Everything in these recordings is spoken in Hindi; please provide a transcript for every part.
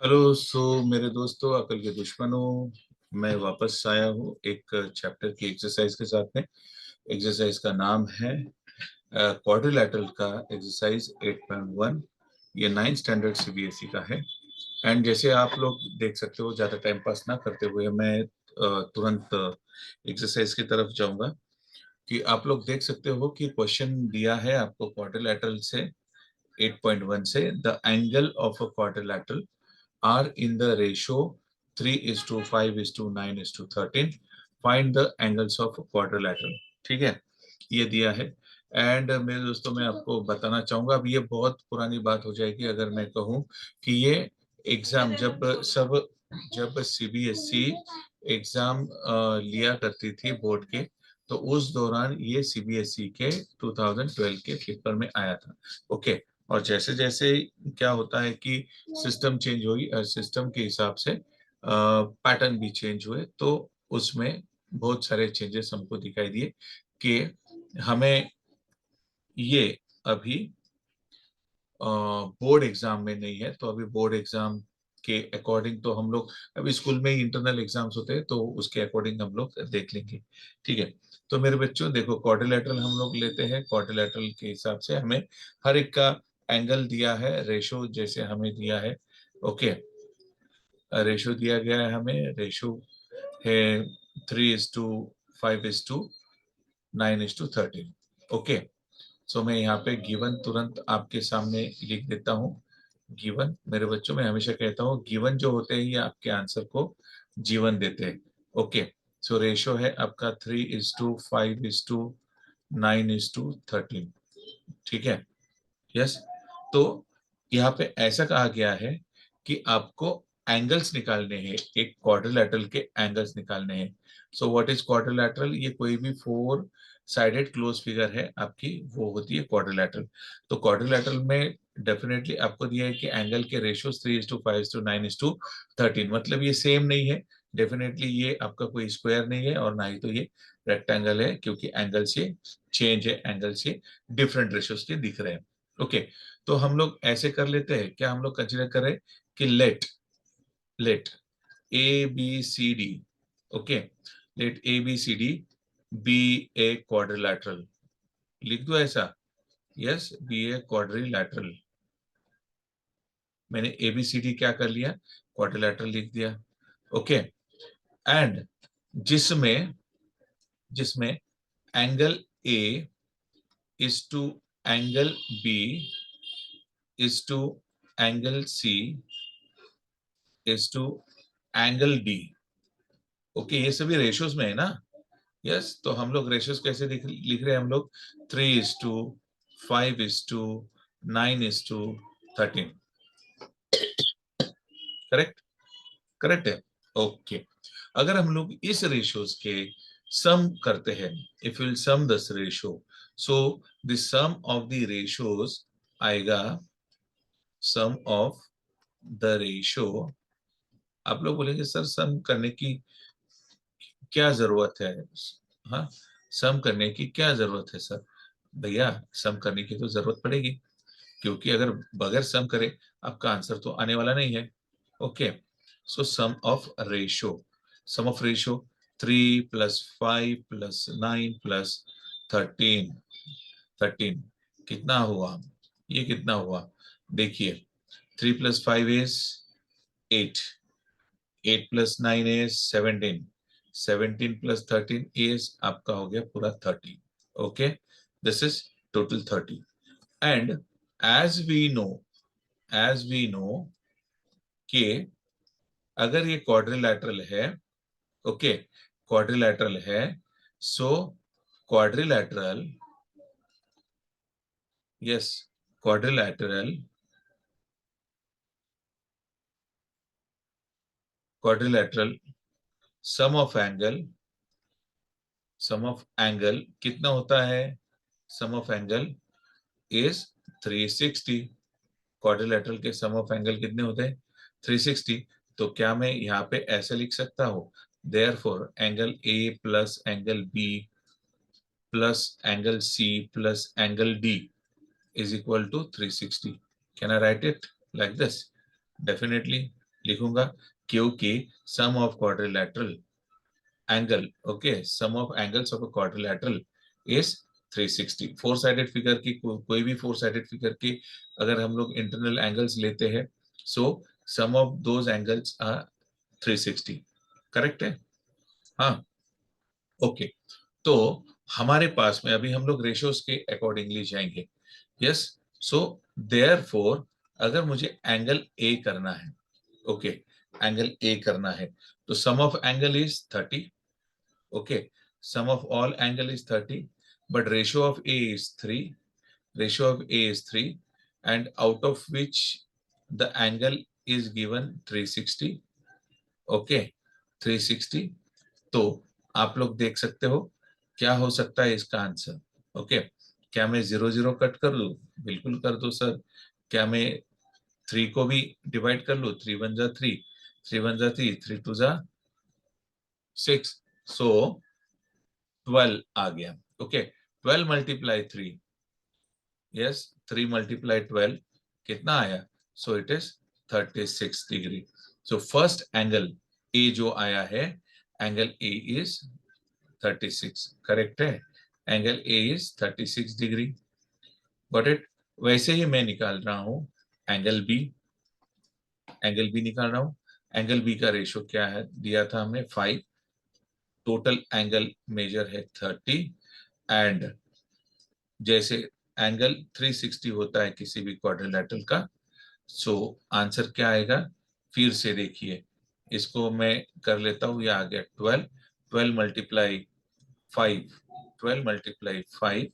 हेलो। मेरे दोस्तों, अकल के दुश्मनों, मैं वापस आया हूँ एक चैप्टर की एक्सरसाइज के साथ में। एक्सरसाइज का नाम है क्वाड्रिलैटरल का एक्सरसाइज 8.1। ये 9th स्टैंडर्ड सीबीएसई का है। एंड जैसे आप लोग देख सकते हो, ज़्यादा टाइम पास ना करते हुए मैं तुरंत एक्सरसाइज की तरफ जाऊंगा। कि आप लोग देख सकते हो कि क्वेश्चन दिया है आपको क्वाड्रिलैटरल से 8.1 से, the angle of a quadrilateral are in the ratio 3:5:9:13. Find the angles of quadrilateral. ठीक है, ये दिया है। एंड मेरे दोस्तों, मैं आपको बताना चाहूंगा, अब ये बहुत पुरानी बात हो जाएगी अगर मैं कहूँ कि ये एग्जाम जब सीबीएसई एग्जाम लिया करती थी बोर्ड के, तो उस दौरान ये सीबीएसई के 2012 के पेपर में आया था। ओके। और जैसे जैसे क्या होता है कि सिस्टम चेंज हुई और सिस्टम के हिसाब से पैटर्न भी चेंज हुए, तो उसमें बहुत सारे चेंजेस हमको दिखाई दिए कि हमें ये अभी बोर्ड एग्जाम में नहीं है। तो अभी बोर्ड एग्जाम के अकॉर्डिंग तो हम लोग, अभी स्कूल में ही इंटरनल एग्जाम्स होते हैं तो उसके अकॉर्डिंग हम लोग देख लेंगे। ठीक है। तो मेरे बच्चों देखो, क्वाड्रिलैटरल हम लोग लेते हैं। क्वाड्रिलैटरल के हिसाब से हमें हर एक का एंगल दिया है, रेशो जैसे हमें दिया है। ओके। रेशो दिया गया है हमें। रेशो है 3:5:9:13। ओके। सो मैं यहाँ पे गिवन तुरंत आपके सामने लिख देता हूँ। गिवन, मेरे बच्चों, मैं हमेशा कहता हूँ गिवन जो होते हैं ये आपके आंसर को जीवन देते हैं। ओके। सो रेशो है आपका 3:5:9:13। ठीक है। यस। तो यहाँ पे ऐसा कहा गया है कि आपको एंगल्स निकालने हैं, एक क्वाड्रिलैटरल के एंगल्स निकालने हैं। So what is quadrilateral? ये कोई भी फोर साइडेड क्लोज फिगर है आपकी, वो होती है क्वाड्रिलैटरल। तो क्वाड्रिलैटरल में डेफिनेटली आपको दिया है कि एंगल के रेशियोज 3:5:9:13, मतलब ये सेम नहीं है। डेफिनेटली ये आपका कोई स्क्वायर नहीं है और ना ही तो ये रेक्टेंगल है, क्योंकि एंगल्स ये चेंज है, एंगल्स ये डिफरेंट रेशियोज के दिख रहे हैं। ओके। तो हम लोग ऐसे कर लेते हैं, क्या हम लोग कंसिडर करें कि let let A B C D. Okay. Let A B C D be a quadrilateral. लिख दो ऐसा। Yes, be a quadrilateral. मैंने ए बी सी डी क्या कर लिया, क्वाड्रिलैटरल लिख दिया। ओके। एंड जिसमें जिसमें angle A is to angle B is to angle C is to angle D. Okay, ये सभी रेशियोज में है ना। यस। तो हम लोग रेशियोज कैसे लिख रहे हैं हम लोग? 3:5:9:13। करेक्ट? करेक्ट है। ओके। अगर हम लोग इस रेशियोज के सम करते हैं, if will sum this ratio, so the sum of the ratios आएगा, सम ऑफ द रेशियो। आप लोग बोलेंगे सर सम करने की क्या जरूरत है? हाँ, सम करने की क्या जरूरत है सर? भैया, सम करने की तो जरूरत पड़ेगी, क्योंकि अगर बगैर सम करे आपका आंसर तो आने वाला नहीं है। Okay. So sum of ratio 3+5+9+13। 13 कितना हुआ? ये कितना हुआ? देखिए, 3+5 इज 8 8+9 इज 17। 17+13 इज आपका हो गया पूरा 30। Okay. This is total 30। And as we know as we know कि अगर ये क्वाड्रिलैटरल है, ओके, क्वाड्रिलैटरल है, so quadrilateral, yes, quadrilateral quadrilateral sum of angle कितना होता है? Sum of angle is 360। Quadrilateral के सम ऑफ एंगल कितने होते हैं? 360। तो क्या मैं यहाँ पे ऐसे लिख सकता हूँ, therefore angle A plus angle B plus angle C plus angle D is equal to 360? Can I write it like this? Definitely. लिखूंगा क्योंकि sum of quadrilateral angle, okay, sum of angles of a quadrilateral is 360। Four sided figure की कोई भी फोर साइडेड फिगर की अगर हम लोग इंटरनल एंगल्स लेते हैं, so sum of those angles are 360। Correct है? हाँ, ओके। तो हमारे पास में अभी हम लोग रेशियोज के अकॉर्डिंगली जाएंगे। यस, सो देयरफॉर अगर मुझे एंगल ए करना है, ओके, एंगल ए करना है, तो sum of angle is 30, okay, sum of all angle is 30, but ratio of A is 3, ratio of A is 3, and out of which the angle is given 360, okay, 360। तो आप लोग देख सकते हो क्या हो सकता है इसका आंसर, ओके। क्या मैं 0 0 कट कर लूं? बिल्कुल कर दो सर। क्या मैं 3 को भी डिवाइड कर लूं? 3 1 जा 3, 3 1 जा 3, 3 2 जा 6, सो 12 आ गया, ओके। 12 मल्टीप्लाई 3, यस, 3 मल्टीप्लाई 12 कितना आया? So it is 36 degree. So first angle A जो आया है, एंगल ए इज 36, करेक्ट है? Angle A is 36 degree. Got it? वैसे ही मैं निकाल रहा हूं एंगल बी, एंगल बी निकाल रहा हूं। एंगल बी का रेशो क्या है दिया था हमने? 5। टोटल एंगल मेजर है 30, एंड जैसे एंगल 360 होता है किसी भी क्वाड्रिलैटरल का, सो आंसर क्या आएगा? फिर से देखिए, इसको मैं कर लेता हूं, ये आ गया 12, 12 मल्टीप्लाई 5, 12 मल्टीप्लाई 5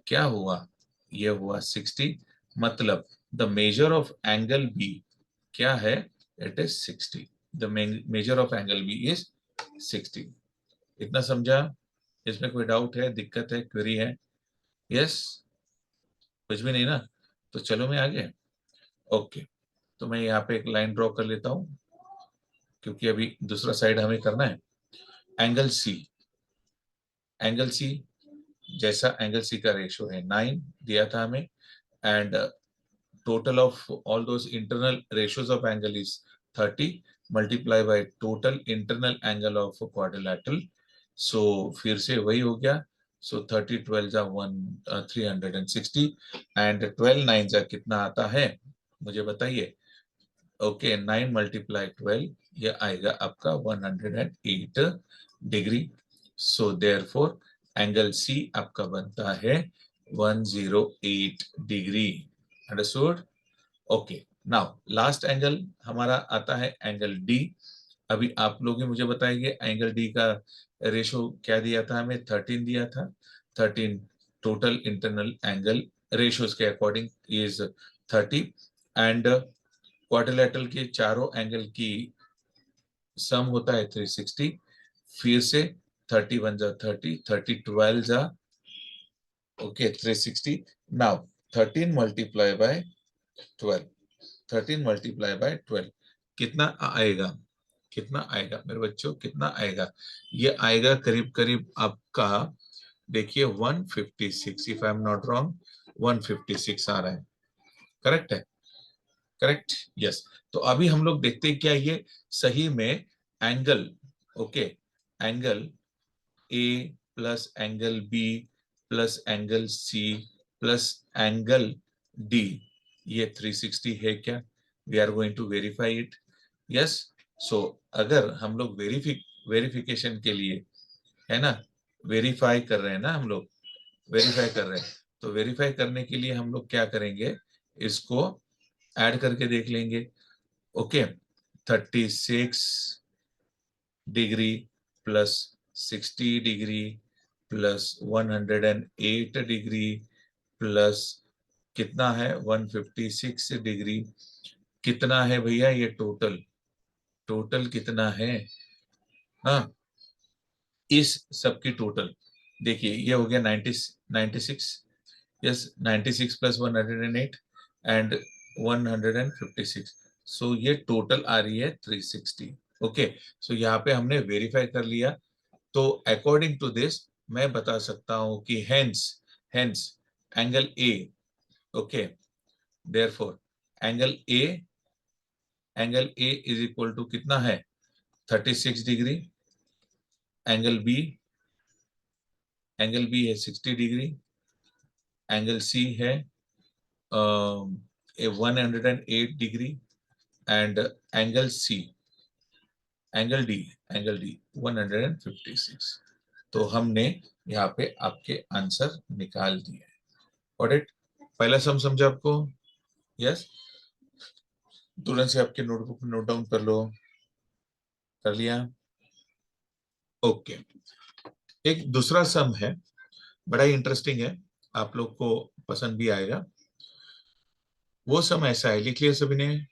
क्या हुआ? ये हुआ 60। मतलब the measure of angle B क्या है? It is 60। The measure of angle B is 60। इतना समझा? इसमें कोई डाउट है, दिक्कत है, क्वेरी है? यस, कुछ भी नहीं ना? तो चलो मैं आगे। ओके, तो मैं यहाँ पे एक लाइन ड्रॉ कर लेता हूँ क्योंकि अभी दूसरा साइड हमें करना है। एंगल सी, एंगल सी, जैसा एंगल सी का रेशियो है 9 दिया था हमें, and total of all those internal ratios of angle is 30 multiplied by total internal angle of quadrilateral, so फिर से वही हो गया। so 30 12 जा 360, and 12 9 जा कितना आता है मुझे बताइए? ओके, 9 मल्टीप्लाई 12 ये आएगा आपका 108 degree. So therefore angle C आपका बनता है 108 degree. Understood? Okay, now last angle हमारा आता है एंगल डी। अभी आप लोग ही मुझे बताएंगे एंगल डी का रेशो क्या दिया था हमें? 13 दिया था। 13 टोटल इंटरनल एंगल रेशियोज के अकॉर्डिंग इज 30, एंड क्वाड्रिलेटरल के चारों एंगल की सम होता है 360। फिर से 31 जा 30, 30 12 जा, okay, 360। Now 13 multiply by 12, 13 multiply by 12 कितना आएगा? कितना आएगा मेरे बच्चों? कितना आएगा? ये आएगा करीब करीब आपका, देखिए 156, if I am not wrong 156 आ रहा है। करेक्ट है? Correct, yes. तो अभी हम लोग देखते हैं क्या ये सही में angle, okay, angle A plus angle B plus angle C plus angle D ये 360 है क्या? We are going to verify it. Yes, so अगर हम लोग वेरिफिकेशन के लिए, है ना, वेरीफाई कर रहे हैं ना हम लोग, वेरीफाई कर रहे हैं, तो वेरीफाई करने के लिए हम लोग क्या करेंगे? इसको ऐड करके देख लेंगे। Okay, 36 degree plus 60 degree plus 108 degree plus कितना है 156 डिग्री, कितना है भैया ये टोटल? टोटल कितना है? हाँ, इस सब की टोटल देखिए, ये हो गया 96। यस, 96 प्लस 108 एंड 156, सो ये टोटल आ रही है 360। ओके, सो यहाँ पे हमने वेरीफाई कर लिया। तो अकॉर्डिंग टू दिस मैं बता सकता हूं कि hence, hence angle A, okay, therefore angle A angle A is equal to कितना है 36 डिग्री, एंगल बी है 60 डिग्री, एंगल सी है 108 degree and angle C angle D 156। तो हमने यहाँ पे आपके आंसर निकाल दिए। Got it? पहला सम समझा आपको? यस, तुरंत से आपके नोटबुक में नोट डाउन कर लो। कर लिया? ओके। एक दूसरा सम है, बड़ा ही इंटरेस्टिंग है, आप लोग को पसंद भी आएगा। वो सम ऐसा है, लिख लिया सभी ने?